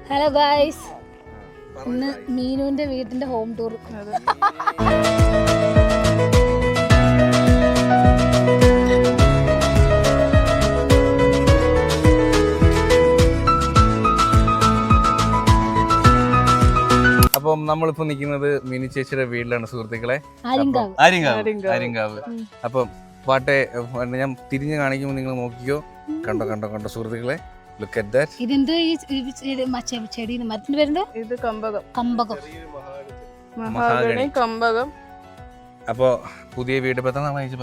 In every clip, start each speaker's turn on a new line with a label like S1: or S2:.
S1: Hello guys, ഇന്ന് മീനുവിന്റെ വീടിന്റെ home tour.
S2: അപ്പം നമ്മളിപ്പോ നിൽക്കുന്നത് മിനി ചേച്ചിയുടെ വീട്ടിലാണ് സുഹൃത്തുക്കളെ, ആര്യങ്കാവ്. അപ്പം പാട്ടെ ഞാൻ തിരിഞ്ഞു കാണിക്കുമ്പോൾ നിങ്ങൾ നോക്കിക്കോ. കണ്ടോ കണ്ടോ കണ്ടോ സുഹൃത്തുക്കളെ, ലുക്ക് അറ്റ് ദാറ്റ്.
S1: ഇതെന്തോ ഈ ചെടി മരത്തിന്റെ പേരെന്തോ?
S3: ഇത് കമ്പകം.
S1: കമ്പകം.
S3: കമ്പകം.
S2: അപ്പോ പുതിയ വീട് ഇപ്പൊ വെച്ചിട്ട്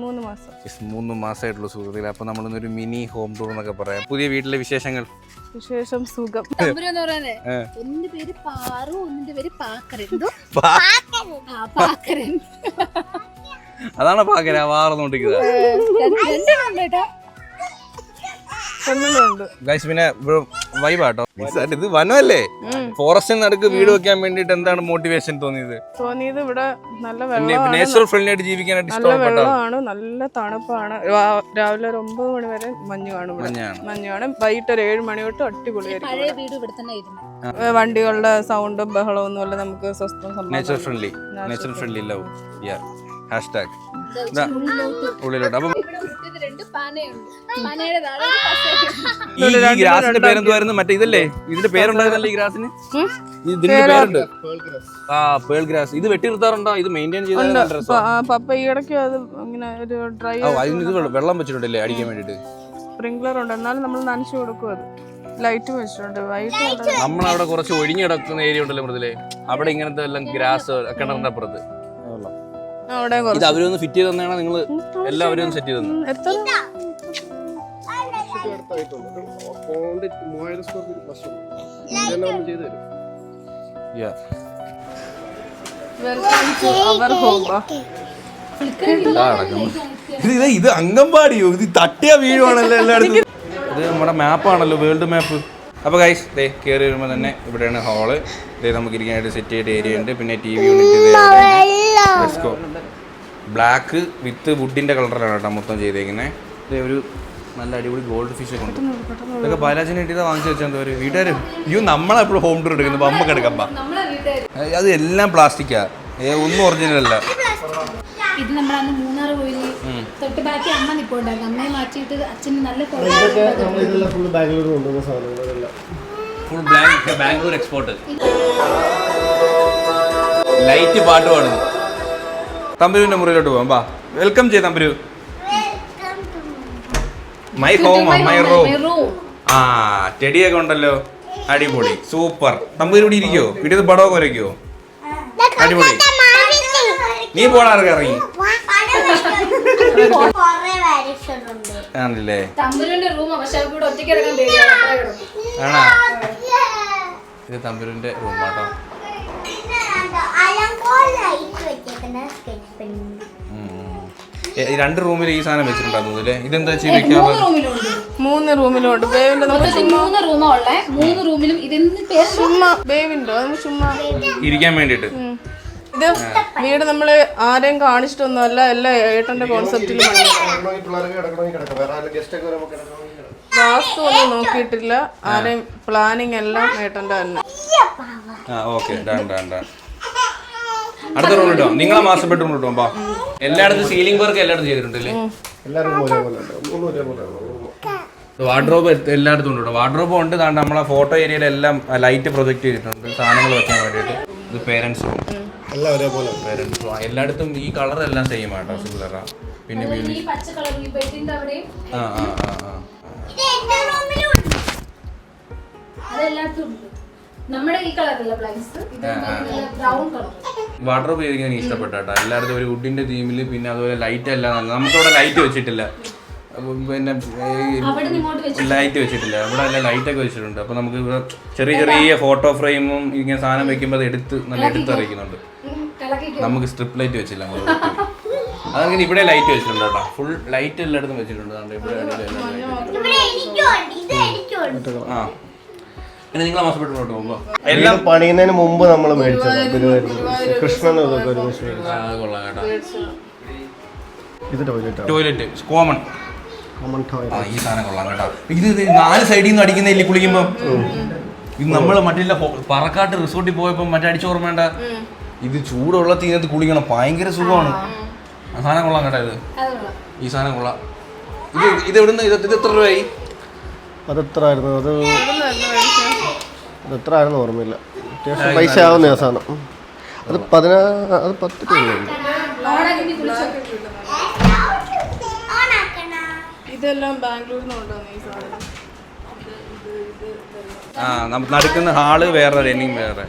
S3: 3 മാസം.
S2: 3 മാസമായിട്ടുള്ള സുഹൃത്തുക്കളെ. അപ്പൊ നമ്മളിന്നൊരു മിനി ഹോം ടൂർ എന്നൊക്കെ പറയാം. പുതിയ വീട്ടിലെ വിശേഷം
S3: സുഖം.
S1: ഒന്നിന്റെ പേര് പാറു, ഒന്നിന്റെ പേര് പാക്കരൻ.
S2: അതാണ് പാക്കര വാർന്നോണ്ടിരിക്കുന്നത്. പിന്നെ വൈബാട്ടോ. ഇത് വനമല്ലേ, ഫോറസ്റ്റിന് നടുക്ക് വീട് വെക്കാൻ വേണ്ടിട്ട് എന്താണ് മോട്ടിവേഷൻ തോന്നിയത്?
S3: ഇവിടെ നല്ല
S2: നാച്ചുറൽ ഫ്രണ്ട്ലി ആയിട്ട് ജീവിക്കാനായിട്ട്
S3: വെള്ളമാണ്, നല്ല തണുപ്പാണ്. രാവിലെ ഒരു 9 മണി വരെ മഞ്ഞ് കാണും. മഞ്ഞ് കാണും. വൈകിട്ട് ഒരു 7 മണി തൊട്ട് അടിപൊളിയായിരിക്കും. വണ്ടികളുടെ സൗണ്ടും ബഹളവും ഒന്നുമല്ല, നമുക്ക് സ്വസ്ഥം.
S2: നാച്ചുറൽ ഫ്രണ്ട്ലി ലവ് ഹാഷ്ടാഗ് ഉള്ളിലോട്ട്. അപ്പം ഈ ഗ്രാസിന്റെ പേരെന്തുവായിരുന്നു? മറ്റേ ഇതല്ലേ, ഇതിന്റെ പേരുണ്ടായിരുന്നല്ലേ ഈ ഗ്രാസിന്? ഇതിന്റെ പേരുണ്ട്, പേൾ ഗ്രാസ്. ഇത് വെട്ടി നിർത്താറുണ്ടോ? ഇത് മെയിൻറ്റെയിൻ ചെയ്താൽ
S3: പപ്പ ഈ ഇടയ്ക്ക് അത് ഇങ്ങനെ ഒരു ഡ്രൈ
S2: വെള്ളം വെച്ചിട്ടുണ്ടല്ലേ അടിക്കാൻ വേണ്ടിട്ട്?
S3: സ്പ്രിംഗ്ലർ ഉണ്ട്, എന്നാലും നമ്മൾ നനച്ചു കൊടുക്കും. അത് ലൈറ്റ് വെച്ചിട്ടുണ്ട്. വൈകിട്ട്
S2: നമ്മളവിടെ കുറച്ച് ഒഴിഞ്ഞു കിടക്കുന്ന ഏരിയ ഉണ്ടല്ലോ മൃദുലേ, അവിടെ ഇങ്ങനത്തെ എല്ലാം ഗ്രാസ് കിണറിന്റെ അപ്പുറത്ത്. ഇത് അവരൊന്ന് ഫിറ്റ് ചെയ്ത് തന്നെയാണ് നിങ്ങൾ എല്ലാവരും ഒന്ന് സെറ്റ് ചെയ്ത് തന്നെ? ഇത് അംഗൻവാടിയോ? ഇത് തട്ടിയ വീഴുവാണല്ലോ എല്ലായിടത്തും. ഇത് നമ്മുടെ മാപ്പാണല്ലോ, വേൾഡ് മാപ്പ്. അപ്പോൾ ഗൈസ് ദേ കയറി വരുമ്പോൾ തന്നെ ഇവിടെയാണ് ഹാള്. ഇതേ നമുക്ക് ഇരിക്കാനായിട്ട് സെറ്റ് ചെയ്ത ഏരിയ ഉണ്ട്. പിന്നെ TV യൂണിറ്റ് ബ്ലാക്ക് വിത്ത് വുഡിന്റെ കളറിലാണ് കേട്ടോ മൊത്തം ചെയ്തേക്കുന്നത്. ഇതേ ഒരു നല്ല അടിപൊളി ഗോൾഡ് ഫിഷ് ഒക്കെ ഉണ്ട്. ഇതൊക്കെ ബാലാജിന് വേണ്ടിയിട്ട് വാങ്ങിച്ചു വെച്ചാൽ എന്താ പറയുക വീട്ടുകാർ? നമ്മളെപ്പോഴും ഹോം ടൂർ എടുക്കുന്നത് അമ്മക്ക് എടുക്കാം. അത് എല്ലാം പ്ലാസ്റ്റിക്കാ, ഒന്നും ഒറിജിനൽ അല്ല.
S1: ഇത് നമ്മളന്ന് മൂന്നാർ പോയി തൊട്ട് ബാക്കി അമ്മ നിപ്പോണ്ടായിരുന്നു. അമ്മയെ മാറ്റിയിട്ട് അച്ഛന് നല്ല
S2: ഫുൾ ബാംഗ്ലൂർ എക്സ്പോർട്ട്. ലൈറ്റ് പാട്ട് പാടുന്നു. തമ്പുരുവിന്റെ മുറിയിലോട്ട് പോകാം. ബാ, വെൽക്കം ചെയ്യ Thamburu. My home, my room. ആ ചെടിയൊക്കെ ഉണ്ടല്ലോ, അടിപൊളി, സൂപ്പർ. തമ്പുരു ഇവിടെ ഇരിക്കോ? വീട്ടിൽ പടമൊക്കെ വരയ്ക്കോ? അടിപൊളി. നീ പോടാർക്ക് ഇറങ്ങി ആണല്ലേ? ആണോ? ഇത് തമ്പുരുവിന്റെ റൂമാട്ടോ. രണ്ട് റൂമിൽ ഈ സാധനം വെച്ചിട്ടുണ്ടായിരുന്നു അല്ലേ? ഇതെന്താ വെച്ചാൽ
S3: 3 റൂമിലുണ്ട്.
S2: ഇരിക്കാൻ വേണ്ടിട്ട്.
S3: ഇത് വീട് നമ്മള് ആരെയും കാണിച്ചിട്ടൊന്നുമല്ല, എല്ലാം ഏട്ടന്റെ കോൺസെപ്റ്റിൽ. വാസ്തു ഒന്നും നോക്കിയിട്ടില്ല, ആരെയും പ്ലാനിങ് എല്ലാം ഏട്ടന്റെ തന്നെ.
S2: അടുത്ത റൂം കിട്ടോ? നിങ്ങളെ മാസ്റ്റർ ബെഡ്റൂം കിട്ടും. എല്ലായിടത്തും സീലിംഗ് വർക്ക് എല്ലായിടത്തും ചെയ്തിട്ടുണ്ടല്ലേ? വാർഡ്രോബ് എല്ലായിടത്തും ഉണ്ട്. വാർഡ്രോബ് ഉണ്ട്. നമ്മളെ ഫോട്ടോ ഏരിയയിലെല്ലാം ലൈറ്റ് പ്രൊജക്ട് ചെയ്തിട്ടുണ്ട് സാധനങ്ങൾ വെക്കാൻ വേണ്ടിയിട്ട്. ഇത് പേരൻസ് റൂം, പേരൻസ് റൂം. എല്ലായിടത്തും ഈ കളർ എല്ലാം സെയിം ആട്ടോ, സിമിലറാ. പിന്നെ വാർഡ്രോബ് ചെയ്തിരിക്കുന്നത് എനിക്ക് ഇഷ്ടപ്പെട്ടാ. എല്ലായിടത്തും ഒരു വുഡിന്റെ തീമില്. പിന്നെ അതുപോലെ ലൈറ്റ് എല്ലാം നല്ല. നമുക്കവിടെ ലൈറ്റ് വെച്ചിട്ടില്ല, പിന്നെ ലൈറ്റ് വെച്ചിട്ടില്ല. ഇവിടെ എല്ലാം ലൈറ്റൊക്കെ വെച്ചിട്ടുണ്ട്. അപ്പൊ നമുക്ക് ചെറിയ ചെറിയ ഫോട്ടോ ഫ്രെയിമും ഇങ്ങനെ സാധനം വെക്കുമ്പോൾ അത് നല്ല എടുത്തറിയിക്കുന്നുണ്ട്. നമുക്ക് സ്ട്രിപ്പ് ലൈറ്റ് വെച്ചില്ല, അതങ്ങനെ ഇവിടെ ലൈറ്റ് വെച്ചിട്ടുണ്ട് കേട്ടോ. ഫുൾ ലൈറ്റ് എല്ലായിടത്തും വെച്ചിട്ടുണ്ട്. ആ പിന്നെ നിങ്ങളെ മാസപ്പെട്ടോട്ട് പോകുമ്പോ
S4: എല്ലാം പണിയുന്നതിന് മുമ്പ് നമ്മൾ മേടിച്ചത് കൃഷ്ണൻ.
S2: കൊള്ളാം കേട്ടോ.
S4: ഇത്
S2: ടോയ്ലറ്റ് കോമൺ. ഈ സാധനം കൊള്ളാം കേട്ടോ. ഇത് 4 സൈഡിൽ നിന്ന് അടിക്കുന്നില്ലേ കുളിക്കുമ്പോ? ഇത് നമ്മള് മറ്റേ പറക്കാട്ട് റിസോർട്ടിൽ പോയപ്പോ മറ്റേ അടിച്ചോർമ്മ വേണ്ട, ഇത് ചൂടുള്ള തീനകത്ത് കുളിക്കണം, ഭയങ്കര സുഖമാണ്. ആ സാധനം കൊള്ളാം കേട്ടോ. ഇത് ഈ സാധനം കൊള്ളാം. ഇത് എവിടുന്ന് ഇത് എത്ര രൂപയായി?
S4: അതെത്രയായിരുന്നു? അതെത്ര ആയിരുന്നു ഓർമ്മയില്ല. അത്യാവശ്യം പൈസ ആവുന്ന സാധനം. അത് 10 രൂപ.
S3: ഇതെല്ലാം ബാംഗ്ലൂരിൽ നിന്ന് കൊണ്ടുവന്ന ഈ സാധനം.
S2: നടക്കുന്ന ഹാള് വേറെ, റെനിങ് വേറെ.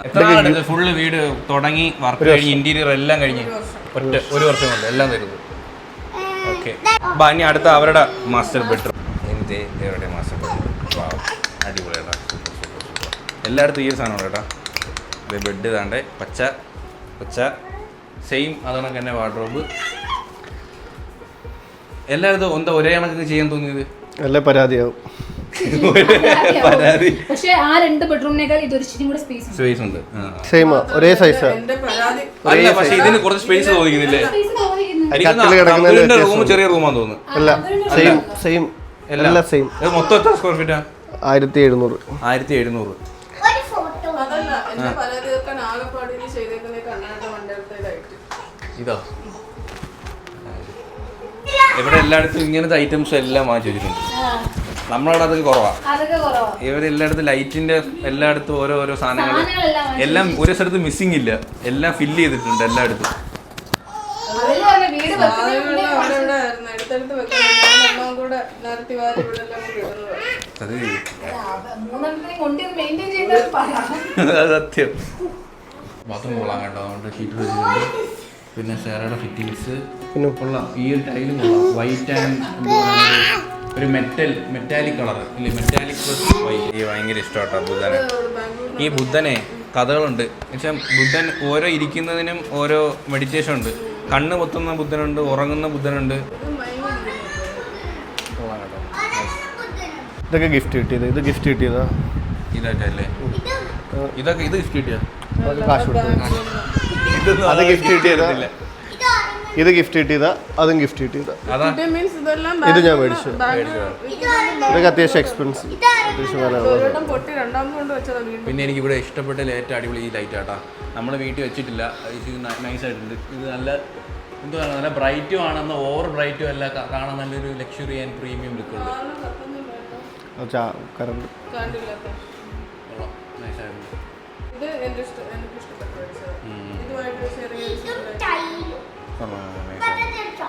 S2: എത്ര ഫുള്ള് വീട് തുടങ്ങി വർക്ക് കഴിഞ്ഞ് ഇന്റീരിയർ എല്ലാം കഴിഞ്ഞ് ഒരു വർഷം കൊണ്ട് എല്ലാം തരുന്നത്. ഓക്കെ, ഇനി അടുത്ത അവരുടെ മാസ്റ്റർ ബെഡ്റൂം. എവിടെ മാസ്റ്റർ ബെഡ്റൂം? അടിപൊളിയാട്ടാ, എല്ലായിടത്തും ഈ ഒരു സാധനമാണ് കേട്ടോ. ബെഡ് താണ്ടെ പച്ച സെയിം അതുകൊണ്ട് തന്നെ വാർഡ്രോബ് എല്ലായിടത്തും എന്താ ഒരേ കണക്ക് ചെയ്യാൻ തോന്നിയത്?
S4: എല്ലാ പരാതിയാവും.
S2: പരാതി.
S1: പക്ഷേ ആ 2 ബെഡ്റൂമിനേക്കാൾ ഇതൊരു ഇച്ചിരി കൂടെ സ്പേസ് ഉണ്ട്.
S4: സെയിം ഒരേ സൈസാ.
S2: അല്ല, പക്ഷേ ഇതിന് കുറച്ച് സ്പേസ് തോന്നിക്കുന്നില്ലേ? റൂം ചെറിയ റൂമാന്ന് തോന്നുന്നു.
S4: അല്ല, സെയിം എല്ലാം സെയിം.
S2: മൊത്തം എത്ര സ്ക്വയർ ഫീറ്റാ?
S4: 1700.
S2: 1700. ഇതോ ഇവിടെ എല്ലായിടത്തും ഇങ്ങനത്തെ ഐറ്റംസ് എല്ലാം വാങ്ങിച്ചു വെച്ചിട്ടുണ്ട്. നമ്മളവിടെ അതൊക്കെ കുറവാണ്. ഇവരെല്ലായിടത്തും ലൈറ്റിന്റെ എല്ലായിടത്തും ഓരോ സാധനങ്ങൾ എല്ലാം ഒരു സ്ഥലത്ത് മിസ്സിംഗ് ഇല്ല, എല്ലാം ഫില്ല് ചെയ്തിട്ടുണ്ട് എല്ലായിടത്തും. സത്യം. ബാത്റൂം കൊള്ളാം കേട്ടോ, അതുകൊണ്ട് ഹീറ്റർ വെച്ചിട്ടുണ്ട്. പിന്നെ ഷെയറുടെ ഫിറ്റിങ്സ് പിന്നെ കൊള്ളാം. ഈ ഒരു ടൈലും കൊള്ളാം. വൈറ്റ് ആൻഡ് ഒരു മെറ്റാലിക് കളർ ഇല്ലേ, മെറ്റാലിക് പ്ലസ് വൈറ്റ്. ഈ ഭയങ്കര ഇഷ്ടമാട്ടോ ബുദ്ധനെ. ഈ ബുദ്ധനെ കഥകളുണ്ട്. എന്നുവെച്ചാൽ ബുദ്ധൻ ഓരോ ഇരിക്കുന്നതിനും ഓരോ മെഡിറ്റേഷൻ ഉണ്ട്. കണ്ണ് പൊത്തുന്ന ബുദ്ധനുണ്ട്, ഉറങ്ങുന്ന ബുദ്ധനുണ്ട്.
S4: ഇതൊക്കെ ഗിഫ്റ്റ് കിട്ടിയത്. ഇത് ഗിഫ്റ്റ് കിട്ടിയതാ.
S2: ഇതൊക്കെ അല്ലേ? ഇത് ഗിഫ്റ്റ് കിട്ടിയ
S4: കാശ് കൊടുത്തു. അത് ഗിഫ്റ്റ് കിട്ടിയതാ. ഇത് ഗിഫ്റ്റ് കിട്ടിയതാ. അതും ഗിഫ്റ്റ് കിട്ടിയതാ. ഇത് ഞാൻ മേടിച്ചു. ഇതൊക്കെ അത്യാവശ്യം എക്സ്പെൻസീവ്.
S2: പിന്നെ എനിക്ക് ഇവിടെ ഇഷ്ടപ്പെട്ട ഏറ്റവും അടിപൊളി ഈ ലൈറ്റ് ആട്ടാ. നമ്മൾ വീട്ടിൽ വെച്ചിട്ടില്ല. ഇത് നൈസായിട്ടുണ്ട്. ഇത് നല്ല എന്തുവാണ്, നല്ല ബ്രൈറ്റും ആണെന്ന് ഓവർ ബ്രൈറ്റും അല്ല, കാണാൻ നല്ലൊരു ലക്ഷറി ആൻഡ് പ്രീമിയം ലുക്കുണ്ട്.
S4: കറണ്ട്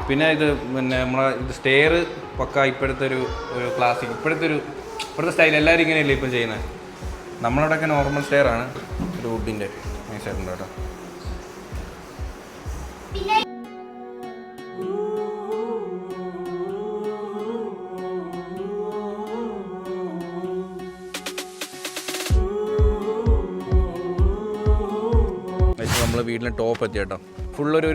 S2: പിന്നെ ഇത് നമ്മളെ ഇത് സ്റ്റെയർ പക്ക ഇപ്പോഴത്തെ ഒരു ക്ലാസിക്, ഇപ്പോഴത്തെ സ്റ്റൈൽ എല്ലാവരും ഇങ്ങനെയല്ലേ ഇപ്പം ചെയ്യുന്നത്. നമ്മളവിടെയൊക്കെ നോർമൽ സ്റ്റെയർ ആണ്. ഒരു വുഡിൻ്റെ നൈസായിട്ടുണ്ട് കേട്ടോ. നമ്മൾ വീട്ടിലെ ടോപ്പ് എത്തി കേട്ടോ. ഫുള്ളൊരു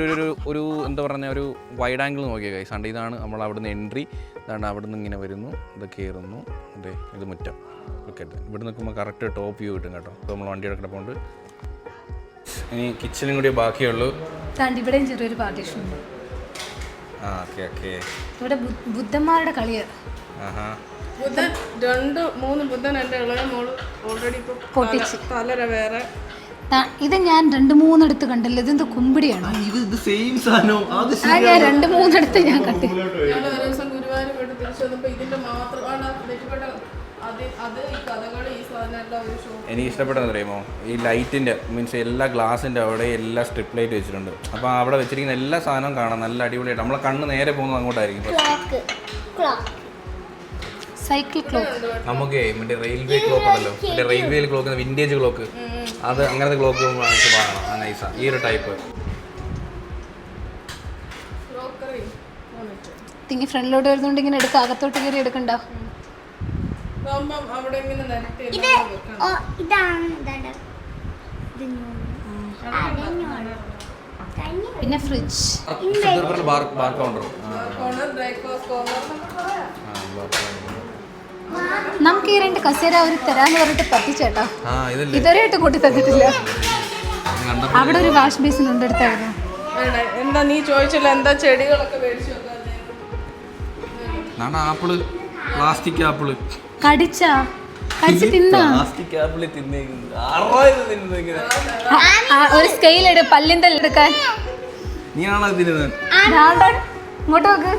S2: ഒരു എന്താ പറഞ്ഞ ഒരു വൈഡ് ആംഗിൾ നോക്കിയാൽ കൈ സണ്ട. ഇതാണ് നമ്മൾ അവിടുന്ന് എൻട്രി. ഇതാണ് അവിടുന്ന് ഇങ്ങനെ വരുന്നു, ഇത് കയറുന്നു. അതെ, ഇത് മുറ്റം. ഓക്കെ, ഇവിടെ നിൽക്കുമ്പോൾ കറക്റ്റ് ടോപ്പ് വ്യൂ കിട്ടും കേട്ടോ. ഇപ്പോൾ നമ്മൾ വണ്ടിയുടെ കിടപ്പുണ്ട്. ഇനി കിച്ചണും കൂടി ബാക്കിയുള്ളൂ.
S1: ഇവിടെയും ചെറിയൊരു പാർട്ടീഷൻ ഉണ്ട്.
S2: ഓക്കെ.
S1: ഇവിടെ ബുദ്ധന്മാരുടെ കളിയാണ്.
S3: ബുദ്ധൻ 2-3 ബുദ്ധൻ എൻ്റെ ഇളയ മോള് ഓൾറെഡി പൊട്ടിച്ച്. തലര വേറെ.
S1: ഇത് ഞാൻ 2-3 എടുത്ത് കണ്ടല്ലോ. ഇതെന്ത് കുമ്പിടിയാണോ?
S2: ഇത് സെയിം സാധനം.
S1: ഞാൻ 2-3 എടുത്ത് ഞാൻ കണ്ടു.
S3: ദിവസം ഗുരുവായൂർ പോയിട്ട് തിരിച്ചു വന്നപ്പോൾ ഇതിന്റെ മാത്രമാണ്
S2: എനിക്ക് ഇഷ്ടപ്പെട്ടതെന്ന് അറിയുമോ, ഈ ലൈറ്റിൻ്റെ മീൻസ് എല്ലാ ഗ്ലാസിൻ്റെ അവിടെ എല്ലാ സ്ട്രിപ്പ് ലൈറ്റ് വെച്ചിട്ടുണ്ട്. അപ്പോൾ അവിടെ വെച്ചിരിക്കുന്ന എല്ലാ സാധനവും കാണാം, നല്ല അടിപൊളിയായിട്ട്. നമ്മളെ കണ്ണ് നേരെ പോകുന്നത് അങ്ങോട്ടായിരിക്കും.
S1: സൈക്കിൾ ക്ലോക്ക്
S2: നമുക്ക് മറ്റേ റെയിൽവേ ക്ലോക്ക് ഉണ്ടല്ലോ, മറ്റേ റെയിൽവേയിൽ ക്ലോക്ക്, വിൻറ്റേജ് ക്ലോക്ക്, അത് അങ്ങനത്തെ ക്ലോക്ക് വാങ്ങണം. ആ നൈസാണ് ഈ ഒരു ടൈപ്പ്.
S1: തിങ്ങി ഫ്രണ്ടിലോട്ട് വരുന്നുണ്ട്, ഇങ്ങനെ എടുക്കുക, അകത്തോട്ട് കയറി എടുക്കണ്ട. പിന്നെ ഫ്രിഡ്ജ്,
S2: ബാർ കൗണ്ടർ.
S1: നമുക്ക് ഈ 2 കസേര അവർ തരാന്ന് പറഞ്ഞിട്ട് പറ്റിച്ചേട്ടാ. ഇതുവരെയായിട്ട് കൂട്ടി തന്നിട്ടില്ല. അവിടെ ഒരു വാഷ് ബേസിൻ ഉണ്ട് എടുത്തായിരുന്നു.
S3: എന്താ നീ ചോദിച്ചില്ല, എന്താ ചെടികളൊക്കെ മേടിച്ചു വെക്കാൻ?
S2: ആപ്പിള്, പ്ലാസ്റ്റിക് ആപ്പിള്
S1: കടിച്ചാ കഴിച്ച് തിന്നാ
S2: പ്ലാസ്റ്റിക് ആപ്പിൾ തിന്നേക്കുന്നത് ആറായത് തിന്നുന്നത് ഇങ്ങനെ.
S1: ഒരു സ്കെയിൽ എടു പല്ലിന്റെ എടുക്കാൻ
S2: നീയാണോ തിന്നുന്നത്?
S1: ഇങ്ങോട്ട് നോക്ക്